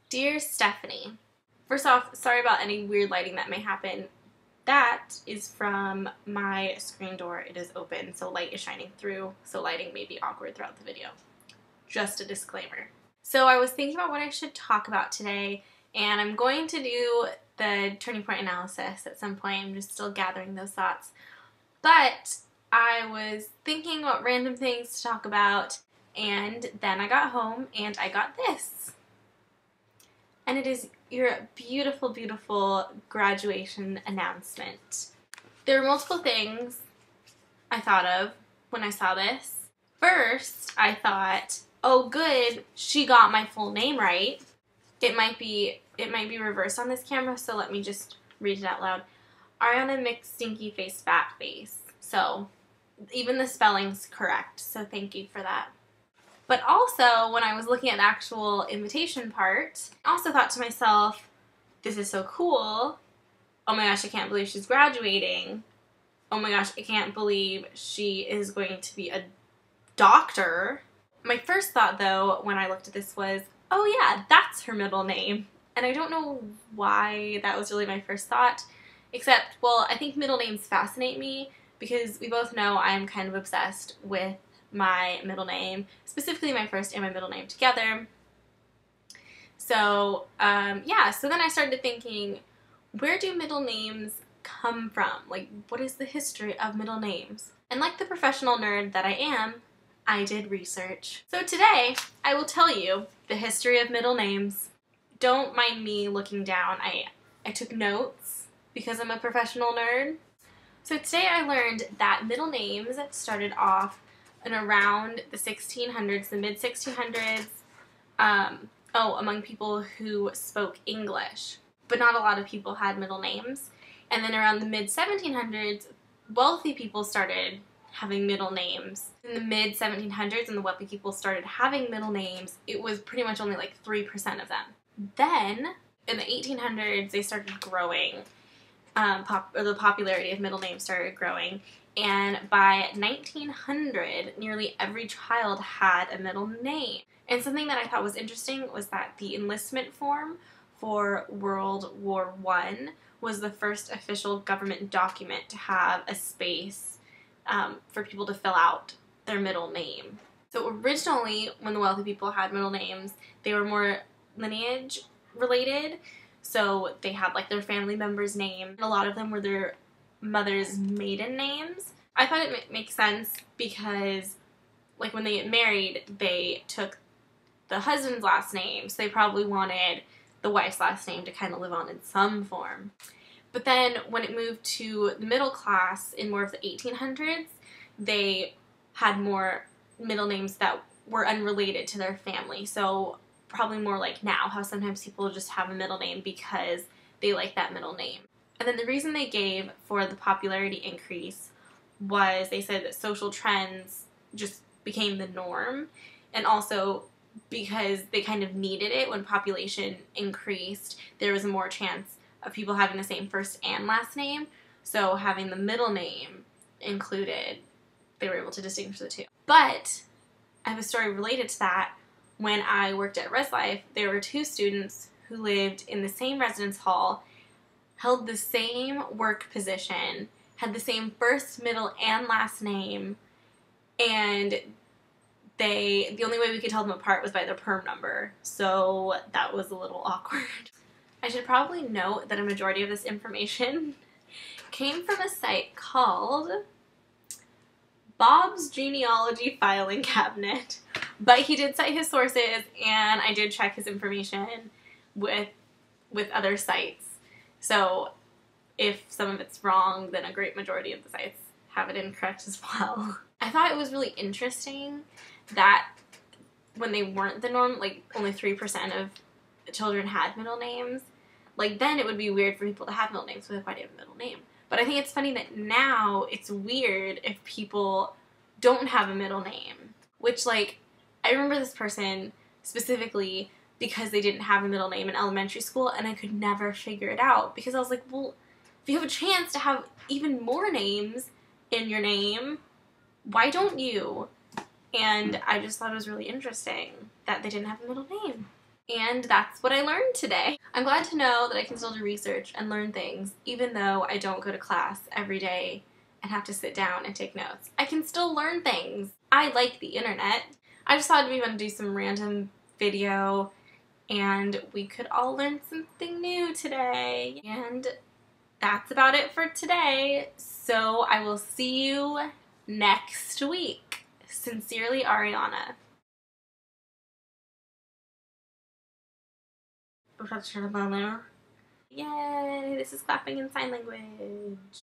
Dear Stephanie, first off, sorry about any weird lighting that may happen. That is from my screen door. It is open, so light is shining through, so lighting may be awkward throughout the video. Just a disclaimer. So I was thinking about what I should talk about today, and I'm going to do the turning point analysis at some point. I'm just still gathering those thoughts. But I was thinking what random things to talk about, and then I got home and I got this. And it is your beautiful, beautiful graduation announcement. There were multiple things I thought of when I saw this. First, I thought, oh good, she got my full name right. It might be reversed on this camera, so let me just read it out loud. Ariana McStinky-Face Fat Face. So, even the spelling's correct, so thank you for that. But also, when I was looking at the actual invitation part, I also thought to myself, this is so cool. Oh my gosh, I can't believe she's graduating. Oh my gosh, I can't believe she is going to be a doctor. My first thought, though, when I looked at this was, oh yeah, that's her middle name. And I don't know why that was really my first thought, except, well, I think middle names fascinate me because we both know I'm kind of obsessed with my middle name, specifically my first and my middle name together. So, yeah, so then I started thinking, where do middle names come from? Like, what is the history of middle names? And like the professional nerd that I am, I did research. So today, I will tell you the history of middle names. Don't mind me looking down. I took notes because I'm a professional nerd. So today I learned that middle names started off in around the 1600s, the mid-1600s, among people who spoke English. But not a lot of people had middle names. And then around the mid-1700s, wealthy people started having middle names. In the mid-1700s, and the wealthy people started having middle names, it was pretty much only like 3% of them. Then, in the 1800s, they started growing. The popularity of middle names started growing. And by 1900, nearly every child had a middle name. And something that I thought was interesting was that the enlistment form for World War I was the first official government document to have a space for people to fill out their middle name. So originally, when the wealthy people had middle names, they were more lineage related. So they had like their family member's name. A lot of them were their mother's maiden names. I thought it makes sense because like when they get married, they took the husband's last name, so they probably wanted the wife's last name to kind of live on in some form. But then when it moved to the middle class in more of the 1800s, they had more middle names that were unrelated to their family. So probably more like now, how sometimes people just have a middle name because they like that middle name. And then the reason they gave for the popularity increase was they said that social trends just became the norm, and also because they kind of needed it when population increased, there was more chance of people having the same first and last name, so having the middle name included, they were able to distinguish the two. But I have a story related to that. When I worked at Res Life, there were two students who lived in the same residence hall, held the same work position, had the same first, middle, and last name, and the only way we could tell them apart was by their perm number, so that was a little awkward. I should probably note that a majority of this information came from a site called Bob's Genealogy Filing Cabinet, but he did cite his sources, and I did check his information with other sites. So if some of it's wrong, then a great majority of the sites have it incorrect as well. I thought it was really interesting that when they weren't the norm, like only 3% of children had middle names, like then it would be weird for people to have middle names, so why do you have a middle name? But I think it's funny that now it's weird if people don't have a middle name, which like, I remember this person specifically because they didn't have a middle name in elementary school, and I could never figure it out because I was like, well, if you have a chance to have even more names in your name, why don't you? And I just thought it was really interesting that they didn't have a middle name. And that's what I learned today. I'm glad to know that I can still do research and learn things even though I don't go to class every day and have to sit down and take notes. I can still learn things. I like the internet. I just thought it'd be fun to do some random video and we could all learn something new today. And that's about it for today. So I will see you next week. Sincerely, Ariana. Yay, this is clapping in sign language.